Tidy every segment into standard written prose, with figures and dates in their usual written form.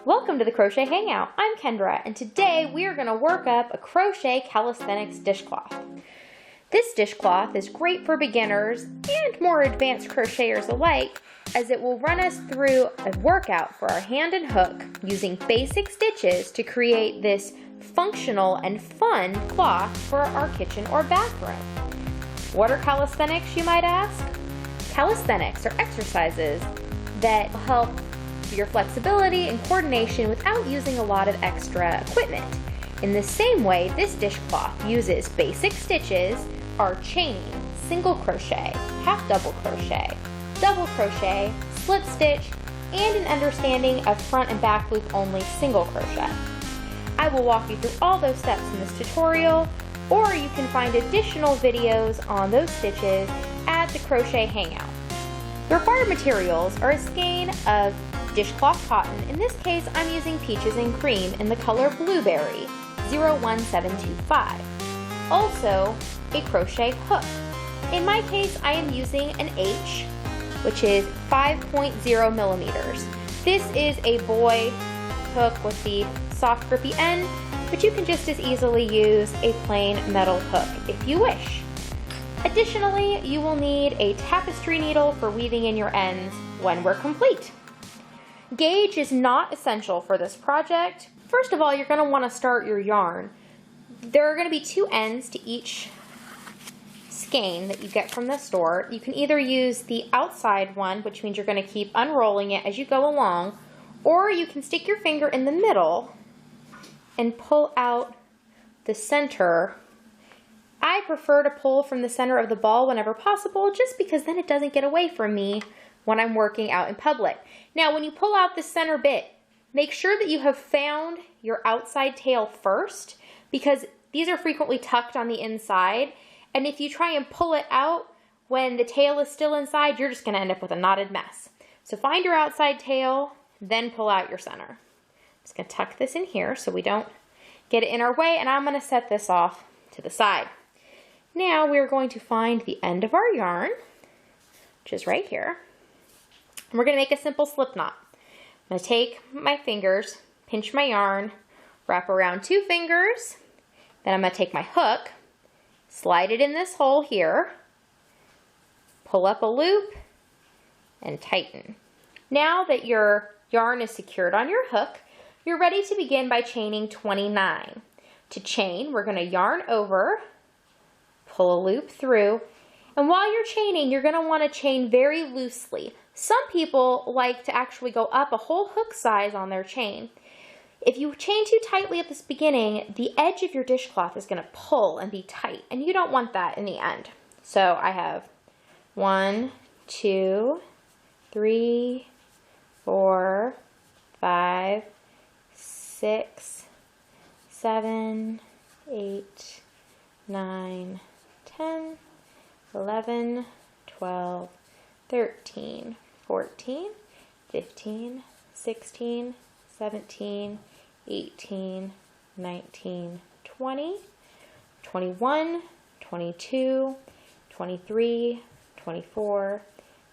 Welcome to the Crochet Hangout. I'm Kendra, and today we are going to work up a crochet calisthenics dishcloth. This dishcloth is great for beginners and more advanced crocheters alike, as it will run us through a workout for our hand and hook using basic stitches to create this functional and fun cloth for our kitchen or bathroom. What are calisthenics, you might ask? Calisthenics are exercises that help your flexibility and coordination without using a lot of extra equipment. In the same way, this dishcloth uses basic stitches, our chain, single crochet, half double crochet, double crochet, slip stitch, and an understanding of front and back loop only single crochet. I will walk you through all those steps in this tutorial, or you can find additional videos on those stitches at the Crochet Hangout. The required materials are a skein of dishcloth cotton. In this case, I'm using Peaches and Cream in the color Blueberry 01725. Also, a crochet hook. In my case, I am using an H, which is 5.0 millimeters. This is a boy hook with the soft grippy end, but you can just as easily use a plain metal hook if you wish. Additionally, you will need a tapestry needle for weaving in your ends when we're complete. Gauge is not essential for this project. First of all, you're going to want to start your yarn. There are going to be two ends to each skein that you get from the store. You can either use the outside one, which means you're going to keep unrolling it as you go along, or you can stick your finger in the middle and pull out the center. I prefer to pull from the center of the ball whenever possible, just because then it doesn't get away from me when I'm working out in public. Now, when you pull out the center bit, make sure that you have found your outside tail first, because these are frequently tucked on the inside, and if you try and pull it out when the tail is still inside, you're just going to end up with a knotted mess. So find your outside tail, then pull out your center. I'm just going to tuck this in here so we don't get it in our way, and I'm going to set this off to the side. Now we're going to find the end of our yarn, which is right here. And we're going to make a simple slip knot. I'm going to take my fingers, pinch my yarn, wrap around two fingers, then I'm going to take my hook, slide it in this hole here, pull up a loop, and tighten. Now that your yarn is secured on your hook, you're ready to begin by chaining 29. To chain, we're going to yarn over, pull a loop through, and while you're chaining, you're going to want to chain very loosely. Some people like to actually go up a whole hook size on their chain. If you chain too tightly at this beginning, the edge of your dishcloth is going to pull and be tight, and you don't want that in the end. So I have 1, 2, 3, 4, 5, 6, 7, 8, 9, 10, 11, 12, 13, 14, 15, 16, 17, 18, 19, 20, 21, 22, 23, 24,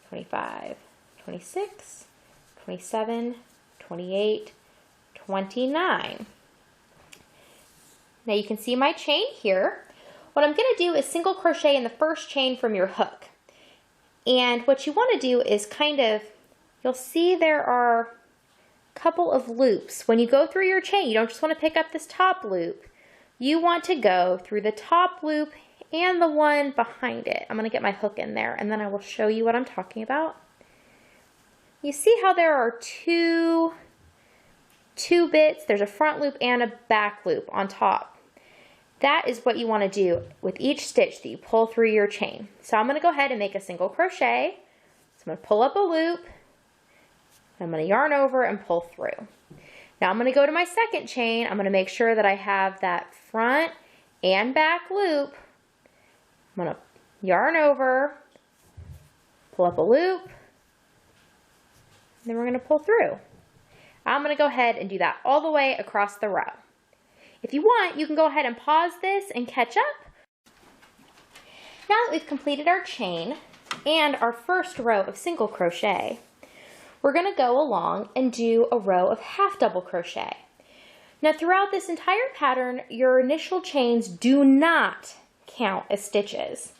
25, 26, 27, 28, 29. Now you can see my chain here. What I'm going to do is single crochet in the first chain from your hook. And what you want to do is you'll see there are a couple of loops. When you go through your chain, you don't just want to pick up this top loop. You want to go through the top loop and the one behind it. I'm going to get my hook in there, and then I will show you what I'm talking about. You see how there are two bits? There's a front loop and a back loop on top. That is what you want to do with each stitch that you pull through your chain. So I'm going to go ahead and make a single crochet. So I'm going to pull up a loop. I'm going to yarn over and pull through. Now I'm going to go to my second chain. I'm going to make sure that I have that front and back loop. I'm going to yarn over, pull up a loop, and then we're going to pull through. I'm going to go ahead and do that all the way across the row. If you want, you can go ahead and pause this and catch up. Now that we've completed our chain and our first row of single crochet, we're going to go along and do a row of half double crochet. Now throughout this entire pattern, your initial chains do not count as stitches.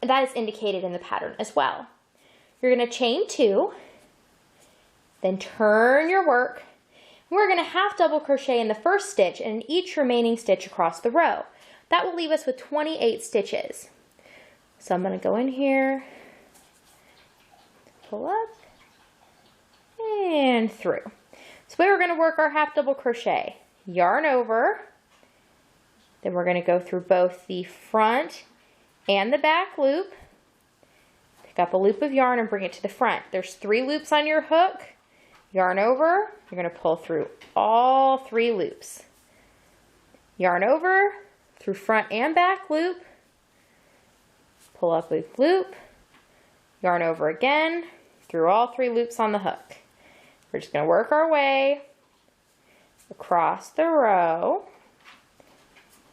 That is indicated in the pattern as well. You're going to chain 2, then turn your work. We're going to half double crochet in the first stitch and in each remaining stitch across the row. That will leave us with 28 stitches. So I'm going to go in here, pull up, and through. So we're going to work our half double crochet. Yarn over, then we're going to go through both the front and the back loop, pick up a loop of yarn and bring it to the front. There's 3 loops on your hook, yarn over, you're going to pull through all 3 loops. Yarn over, through front and back loop, pull up loop, loop, yarn over again, through all 3 loops on the hook. We're just going to work our way across the row,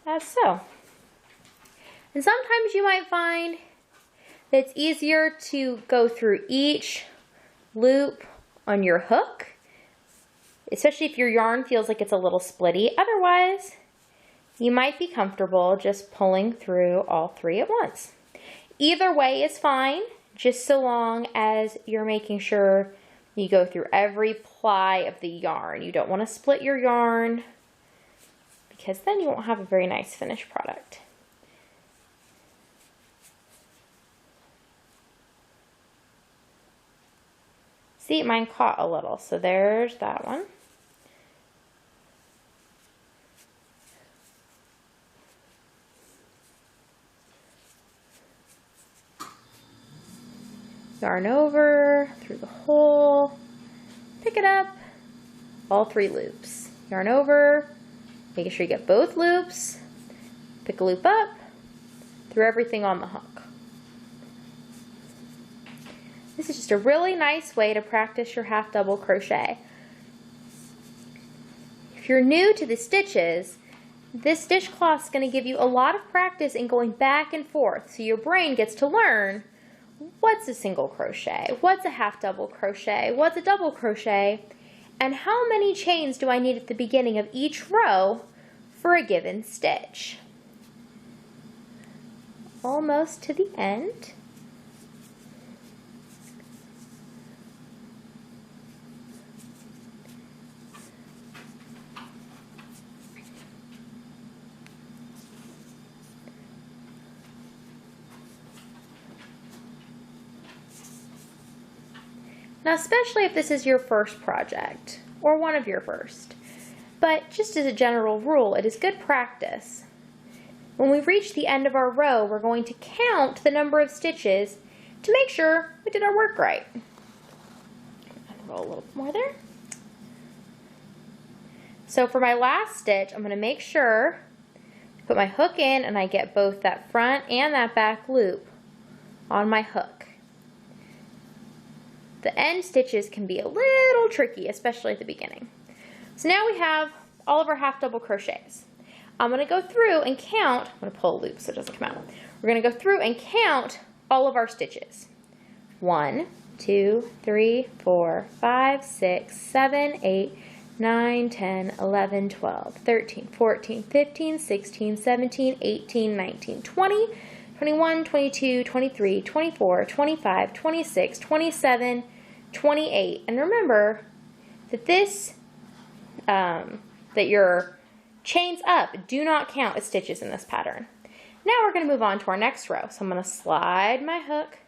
as so. And sometimes you might find that it's easier to go through each loop on your hook, especially if your yarn feels like it's a little splitty. Otherwise, you might be comfortable just pulling through all 3 at once. Either way is fine, just so long as you're making sure you go through every ply of the yarn. You don't want to split your yarn because then you won't have a very nice finished product. See, mine caught a little, so there's that one. Yarn over, through the hole, pick it up, all 3 loops. Yarn over, making sure you get both loops, pick a loop up, through everything on the hook. This is just a really nice way to practice your half double crochet. If you're new to the stitches, this dishcloth is going to give you a lot of practice in going back and forth, so your brain gets to learn what's a single crochet, what's a half double crochet, what's a double crochet, and how many chains do I need at the beginning of each row for a given stitch. Almost to the end. Now, especially if this is your first project, or one of your first, but just as a general rule, it is good practice. When we reach the end of our row, we're going to count the number of stitches to make sure we did our work right. Roll a little bit more there. So for my last stitch, I'm going to make sure to put my hook in and I get both that front and that back loop on my hook. The end stitches can be a little tricky, especially at the beginning. So now we have all of our half double crochets. I'm going to go through and count. I'm going to pull a loop so it doesn't come out. We're going to go through and count all of our stitches. 1, 2, 3, 4, 5, 6, 7, 8, 9, 10, 11, 12, 13, 14, 15, 16, 17, 18, 19, 20, 21, 22, 23, 24, 25, 26, 27, 28. And remember that that your chains up do not count as stitches in this pattern. Now we're going to move on to our next row. So I'm going to slide my hook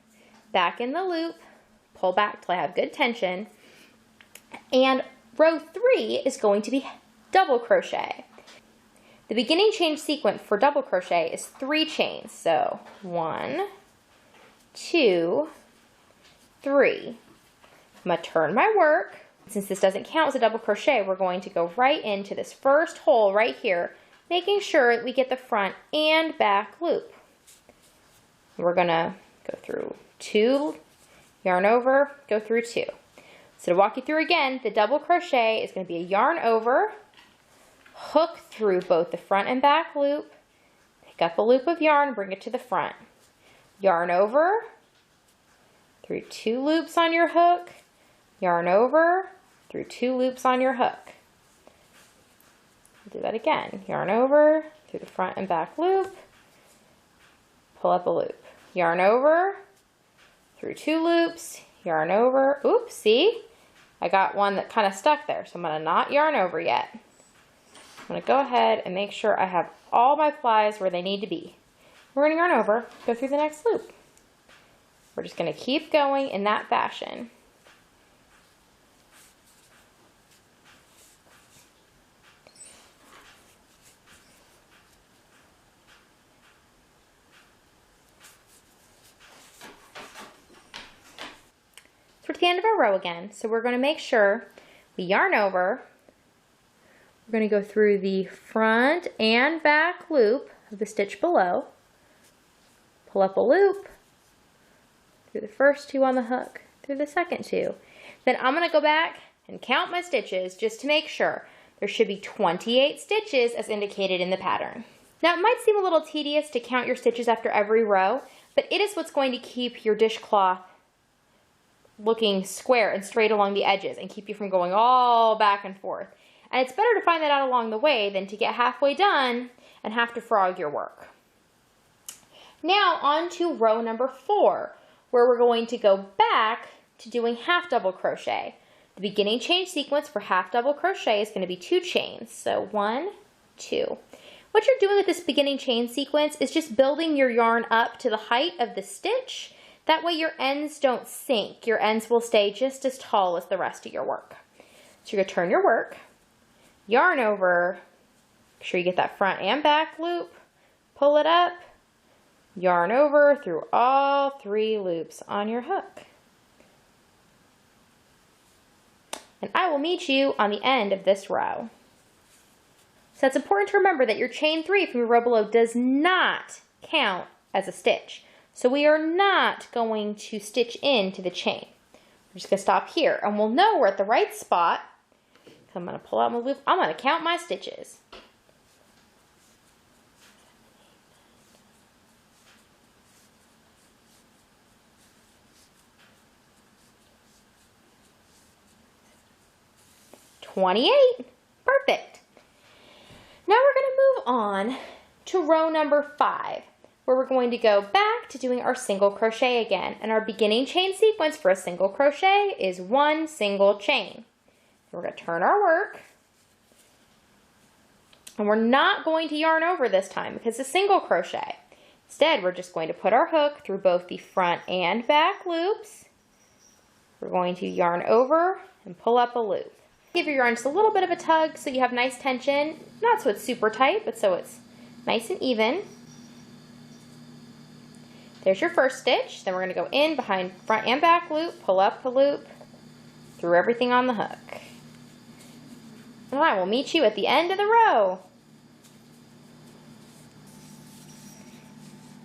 back in the loop, pull back till I have good tension, and row 3 is going to be double crochet. The beginning chain sequence for double crochet is 3 chains. So 1, 2, 3. I'm going to turn my work. Since this doesn't count as a double crochet, we're going to go right into this first hole right here, making sure that we get the front and back loop. We're going to go through 2, yarn over, go through 2. So to walk you through again, the double crochet is going to be a yarn over, hook through both the front and back loop, pick up a loop of yarn, bring it to the front. Yarn over, through 2 loops on your hook, yarn over, through 2 loops on your hook. Do that again. Yarn over, through the front and back loop, pull up a loop. Yarn over, through 2 loops, yarn over. Oops, see? I got one that kind of stuck there, so I'm going to not yarn over yet. I'm going to go ahead and make sure I have all my plies where they need to be. We're going to yarn over, go through the next loop. We're just going to keep going in that fashion. So we're at the end of our row again, so we're going to make sure we yarn over. We're going to go through the front and back loop of the stitch below, pull up a loop, through the first 2 on the hook, through the second 2. Then I'm going to go back and count my stitches just to make sure. There should be 28 stitches as indicated in the pattern. Now it might seem a little tedious to count your stitches after every row, but it is what's going to keep your dishcloth looking square and straight along the edges and keep you from going all back and forth. And it's better to find that out along the way than to get halfway done and have to frog your work. Now on to row number 4, where we're going to go back to doing half double crochet. The beginning chain sequence for half double crochet is going to be 2 chains. So 1, 2. What you're doing with this beginning chain sequence is just building your yarn up to the height of the stitch. That way your ends don't sink. Your ends will stay just as tall as the rest of your work. So you're going to turn your work, yarn over, make sure you get that front and back loop, pull it up, yarn over through all 3 loops on your hook. And I will meet you on the end of this row. So it's important to remember that your chain 3 from your row below does not count as a stitch. So we are not going to stitch into the chain. We're just going to stop here and we'll know we're at the right spot. I'm going to pull out my loop. I'm going to count my stitches. $28. Perfect. Now we're going to move on to row number 5, where we're going to go back to doing our single crochet again. And our beginning chain sequence for a single crochet is 1 single chain. We're going to turn our work. And we're not going to yarn over this time because it's a single crochet. Instead, we're just going to put our hook through both the front and back loops. We're going to yarn over and pull up a loop. Give your yarn just a little bit of a tug so you have nice tension. Not so it's super tight, but so it's nice and even. There's your first stitch. Then we're going to go in behind front and back loop, pull up the loop, through everything on the hook. And I will meet you at the end of the row.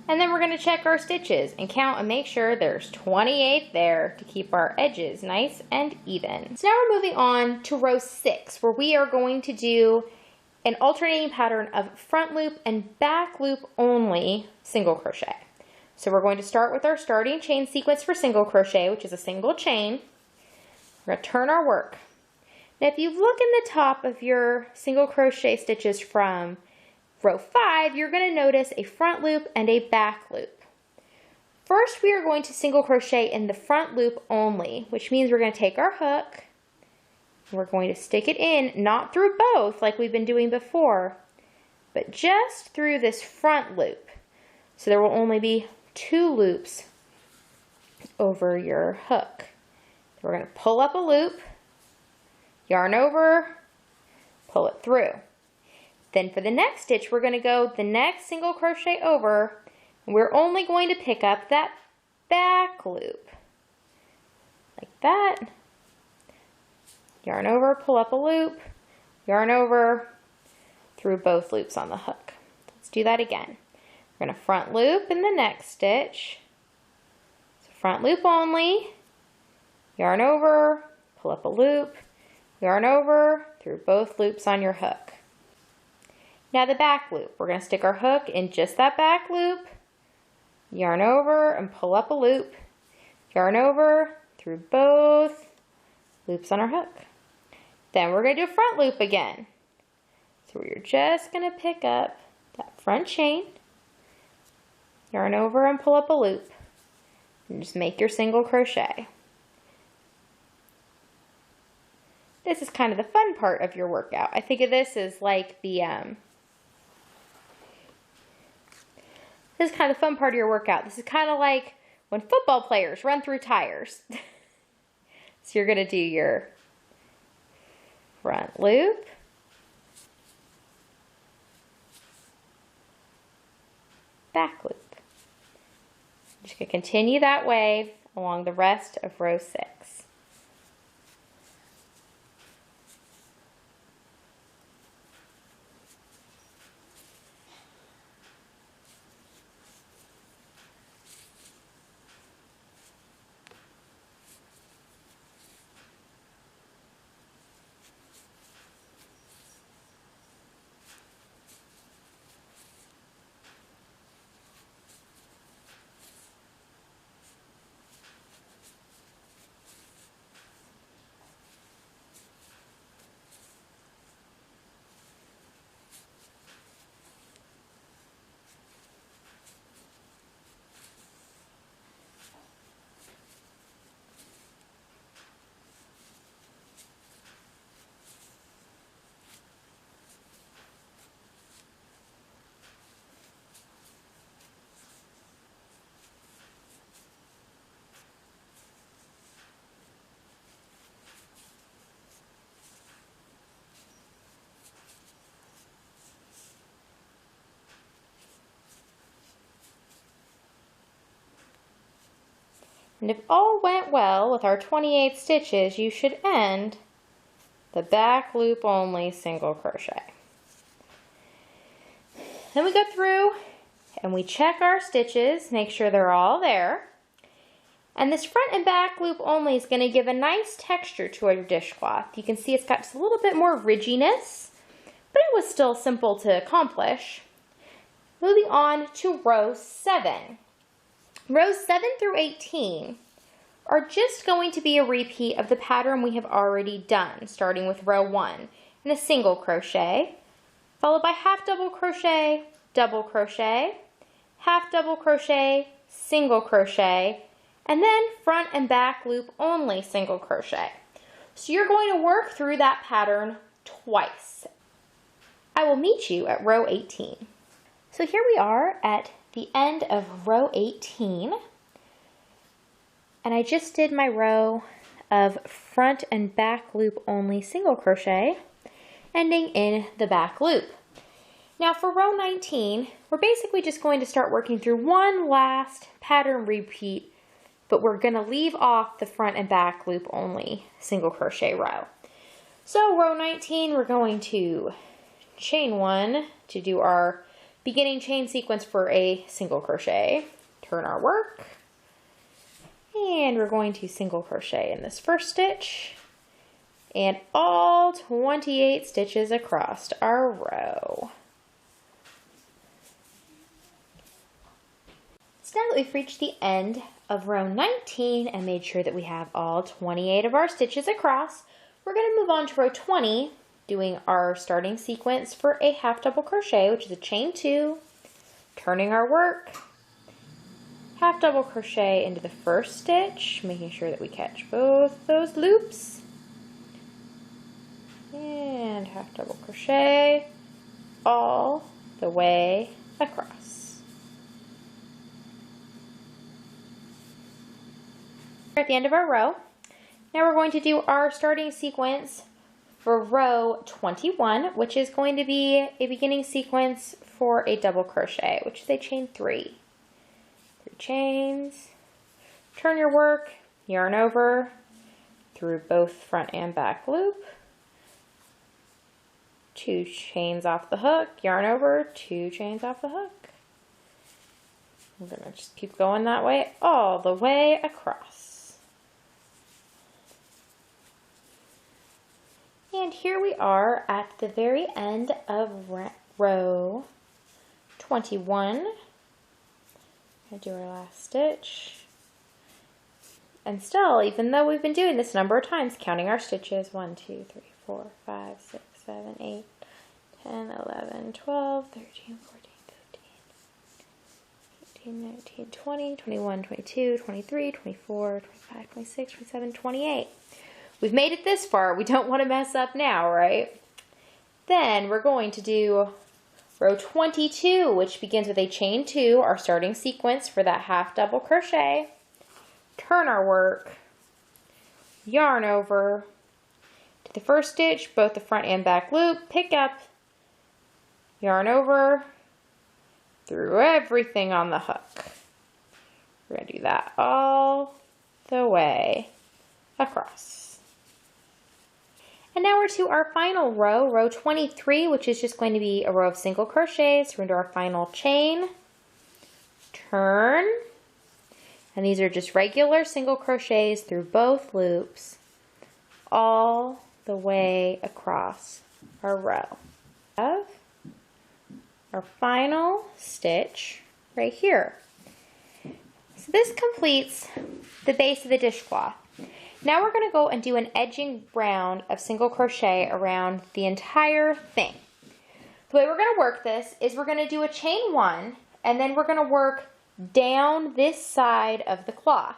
And then we're going to check our stitches and count and make sure there's 28 there to keep our edges nice and even. So now we're moving on to row 6, where we are going to do an alternating pattern of front loop and back loop only single crochet. So we're going to start with our starting chain sequence for single crochet, which is a single chain. We're going to turn our work. Now if you look in the top of your single crochet stitches from row 5, you're going to notice a front loop and a back loop. First we are going to single crochet in the front loop only, which means we're going to take our hook and we're going to stick it in, not through both like we've been doing before, but just through this front loop. So there will only be 2 loops over your hook. We're going to pull up a loop, yarn over, pull it through. Then for the next stitch, we're going to go the next single crochet over, and we're only going to pick up that back loop. Like that. Yarn over, pull up a loop, yarn over, through both loops on the hook. Let's do that again. We're going to front loop in the next stitch. So front loop only, yarn over, pull up a loop, yarn over, through both loops on your hook. Now the back loop, we're going to stick our hook in just that back loop, yarn over and pull up a loop, yarn over through both loops on our hook. Then we're going to do a front loop again. So we're just going to pick up that front chain, yarn over and pull up a loop, and just make your single crochet. This is kind of the fun part of your workout. I think of this as like the, this is kind of the fun part of your workout. This is kind of like when football players run through tires. So you're going to do your front loop, back loop. I'm just going to continue that way along the rest of row 6. And if all went well with our 28 stitches, you should end the back loop only single crochet. Then we go through and we check our stitches, make sure they're all there. And this front and back loop only is going to give a nice texture to our dishcloth. You can see it's got just a little bit more ridginess, but it was still simple to accomplish. Moving on to row 7. Rows 7 through 18 are just going to be a repeat of the pattern we have already done, starting with row 1 in a single crochet, followed by half double crochet, half double crochet, single crochet, and then front and back loop only single crochet. So you're going to work through that pattern twice. I will meet you at row 18. So here we are at the end of row 18, and I just did my row of front and back loop only single crochet, ending in the back loop. Now for row 19, we're basically just going to start working through one last pattern repeat, but we're going to leave off the front and back loop only single crochet row. So row 19, we're going to chain 1 to do our beginning chain sequence for a single crochet, turn our work, and we're going to single crochet in this first stitch and all 28 stitches across our row. So now that we've reached the end of row 19 and made sure that we have all 28 of our stitches across, we're going to move on to row 20, doing our starting sequence for a half double crochet, which is a chain 2, turning our work, half double crochet into the first stitch, making sure that we catch both those loops, and half double crochet all the way across. We're at the end of our row. Now we're going to do our starting sequence for row 21, which is going to be a beginning sequence for a double crochet, which is a chain 3. 3 chains, turn your work, yarn over through both front and back loop, 2 chains off the hook, yarn over, 2 chains off the hook. I'm gonna just keep going that way all the way across. And here we are at the very end of row 21. I'm going to do our last stitch. And still, even though we've been doing this a number of times, counting our stitches, 1, 2, 3, 4, 5, 6, 7, 8, 10, 11, 12, 13, 14, 15, 19, 20, 21, 22, 23, 24, 25, 26, 27, 28. We've made it this far. We don't want to mess up now, right? Then we're going to do row 22, which begins with a chain 2, our starting sequence for that half double crochet. Turn our work, yarn over to the first stitch, both the front and back loop, pick up, yarn over, through everything on the hook. We're going to do that all the way across. And now we're to our final row, row 23, which is just going to be a row of single crochets. We're into our final chain, turn, and these are just regular single crochets through both loops all the way across our row. Our final stitch right here. So this completes the base of the dishcloth. Now we're going to go and do an edging round of single crochet around the entire thing. The way we're going to work this is we're going to do a chain 1, and then we're going to work down this side of the cloth.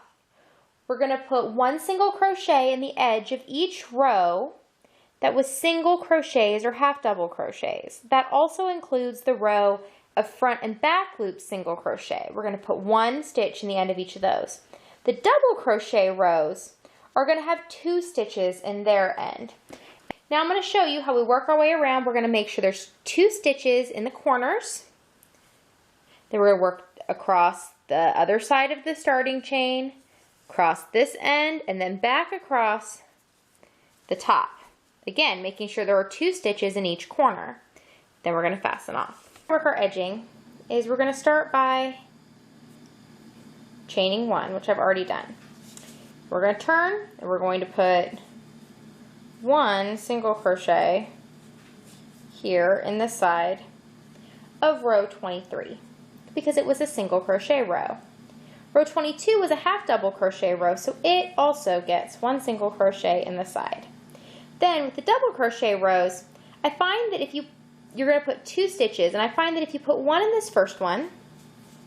We're going to put 1 single crochet in the edge of each row that was single crochets or half double crochets. That also includes the row of front and back loop single crochet. We're going to put 1 stitch in the end of each of those. The double crochet rows are going to have 2 stitches in their end. Now I'm going to show you how we work our way around. We're going to make sure there's 2 stitches in the corners. Then we're going to work across the other side of the starting chain, across this end, and then back across the top. Again, making sure there are 2 stitches in each corner. Then we're going to fasten off. Work our edging is we're going to start by chaining 1, which I've already done. We're going to turn, and we're going to put 1 single crochet here in the side of row 23 because it was a single crochet row. Row 22 was a half double crochet row, so it also gets 1 single crochet in the side. Then with the double crochet rows, I find that if you're going to put 2 stitches, and I find that if you put 1 in this first one,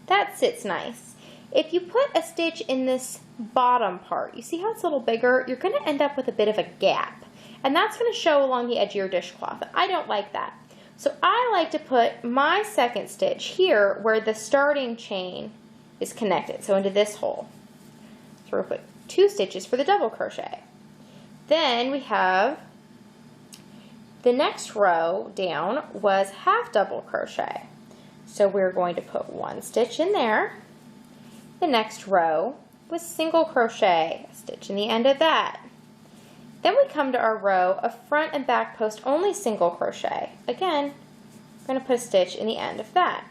that sits nice. If you put a stitch in this bottom part, you see how it's a little bigger? You're going to end up with a bit of a gap, and that's going to show along the edge of your dishcloth. I don't like that. So I like to put my second stitch here where the starting chain is connected, so into this hole. So we're going to put 2 stitches for the double crochet. Then we have the next row down was half double crochet. So we're going to put 1 stitch in there. The next row was single crochet, a stitch in the end of that. Then we come to our row of front and back post only single crochet. Again, we're going to put a stitch in the end of that.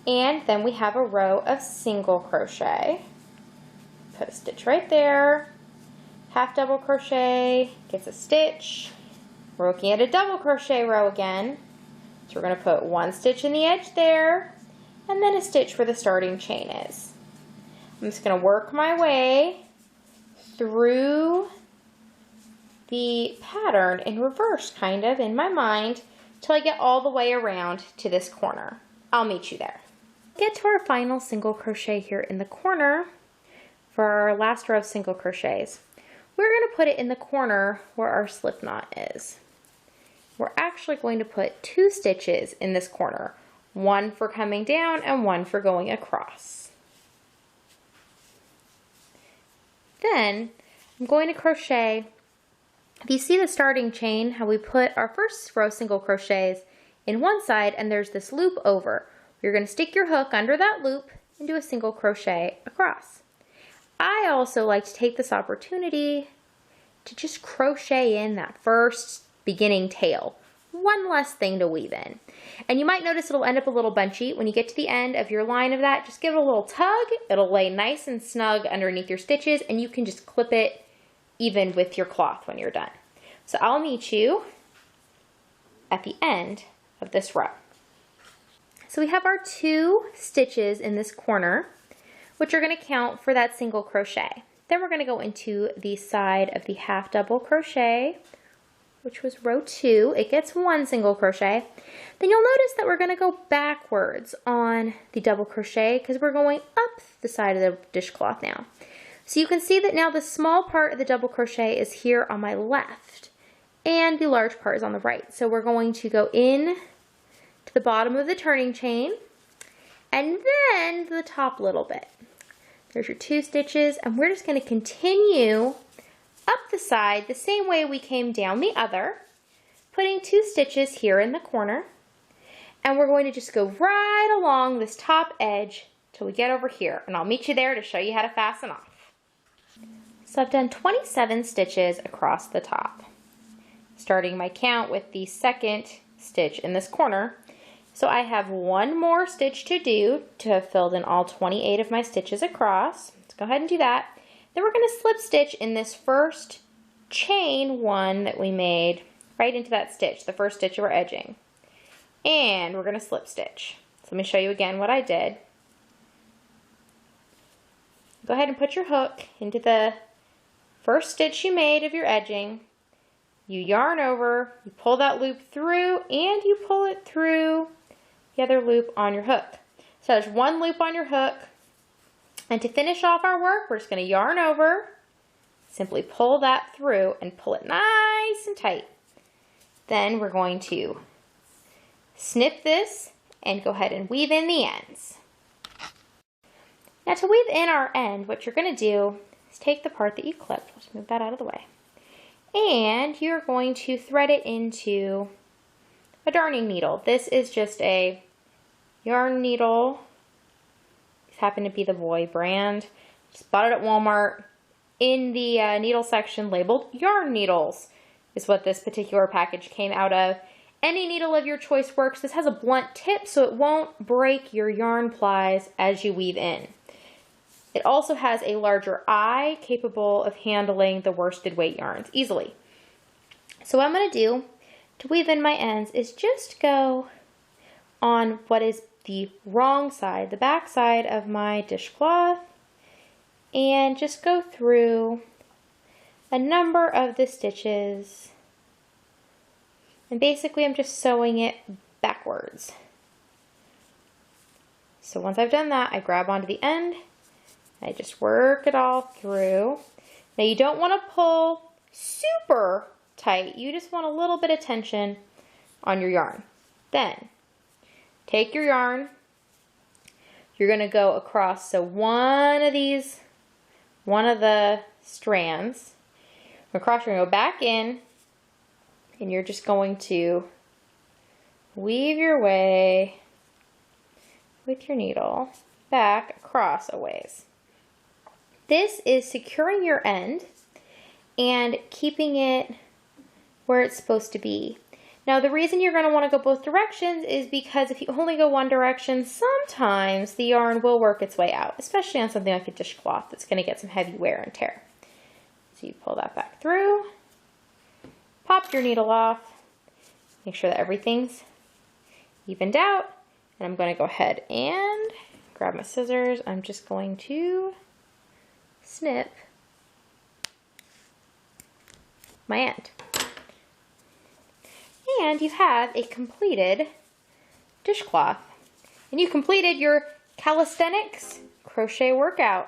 And then we have a row of single crochet. Put a stitch right there. Half double crochet, gets a stitch. We're looking at a double crochet row again. So we're going to put 1 stitch in the edge there, and then a stitch where the starting chain is. I'm just going to work my way through the pattern in reverse, kind of, in my mind, till I get all the way around to this corner. I'll meet you there. Get to our final single crochet here in the corner for our last row of single crochets. We're going to put it in the corner where our slip knot is. We're actually going to put 2 stitches in this corner, 1 for coming down and 1 for going across. Then I'm going to crochet. If you see the starting chain, how we put our first row single crochets in one side and there's this loop over. You're going to stick your hook under that loop and do a single crochet across. I also like to take this opportunity to just crochet in that first beginning tail. One less thing to weave in. And you might notice it'll end up a little bunchy. When you get to the end of your line of that, just give it a little tug. It'll lay nice and snug underneath your stitches, and you can just clip it even with your cloth when you're done. So I'll meet you at the end of this row. So we have our 2 stitches in this corner, which are going to count for that single crochet. Then we're going to go into the side of the half double crochet, which was row 2. It gets 1 single crochet. Then you'll notice that we're going to go backwards on the double crochet because we're going up the side of the dishcloth now. So you can see that now the small part of the double crochet is here on my left and the large part is on the right. So we're going to go in to the bottom of the turning chain and then to the top little bit. There's your 2 stitches, and we're just going to continue up the side the same way we came down the other, putting 2 stitches here in the corner, and we're going to just go right along this top edge till we get over here, and I'll meet you there to show you how to fasten off. So I've done 27 stitches across the top, starting my count with the 2nd stitch in this corner. So I have 1 more stitch to do to have filled in all 28 of my stitches across. Let's go ahead and do that. Then we're going to slip stitch in this first chain 1 that we made right into that stitch, the first stitch we're edging. And we're going to slip stitch. So let me show you again what I did. Go ahead and put your hook into the first stitch you made of your edging. You yarn over, you pull that loop through, and you pull it through the other loop on your hook. So there's 1 loop on your hook. And to finish off our work, we're just going to yarn over, simply pull that through and pull it nice and tight. Then we're going to snip this and go ahead and weave in the ends. Now to weave in our end, what you're going to do is take the part that you clipped, let's move that out of the way, and you're going to thread it into a darning needle. This is just a yarn needle. These happen to be the Boy brand. Just bought it at Walmart. In the needle section labeled yarn needles is what this particular package came out of. Any needle of your choice works. This has a blunt tip so it won't break your yarn plies as you weave in. It also has a larger eye capable of handling the worsted weight yarns easily. So what I'm going to do to weave in my ends is just go on what is the wrong side, the back side of my dishcloth, and just go through a number of the stitches. And basically I'm just sewing it backwards. So once I've done that, I grab onto the end, I just work it all through. Now you don't want to pull super tight, you just want a little bit of tension on your yarn. Then take your yarn, you're going to go across, so one of the strands, across, you're going to go back in, and you're just going to weave your way with your needle back across a ways. This is securing your end and keeping it where it's supposed to be. Now the reason you're going to want to go both directions is because if you only go one direction, sometimes the yarn will work its way out, especially on something like a dishcloth that's going to get some heavy wear and tear. So you pull that back through, pop your needle off, make sure that everything's evened out, and I'm going to go ahead and grab my scissors. I'm just going to snip my end. And you have a completed dishcloth. And you completed your calisthenics crochet workout.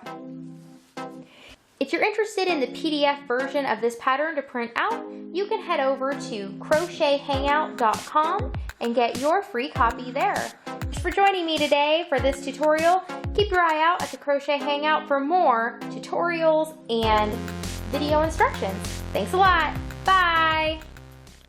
If you're interested in the PDF version of this pattern to print out, you can head over to crochethangout.com and get your free copy there. Thanks for joining me today for this tutorial. Keep your eye out at the Crochet Hangout for more tutorials and video instructions. Thanks a lot. Bye.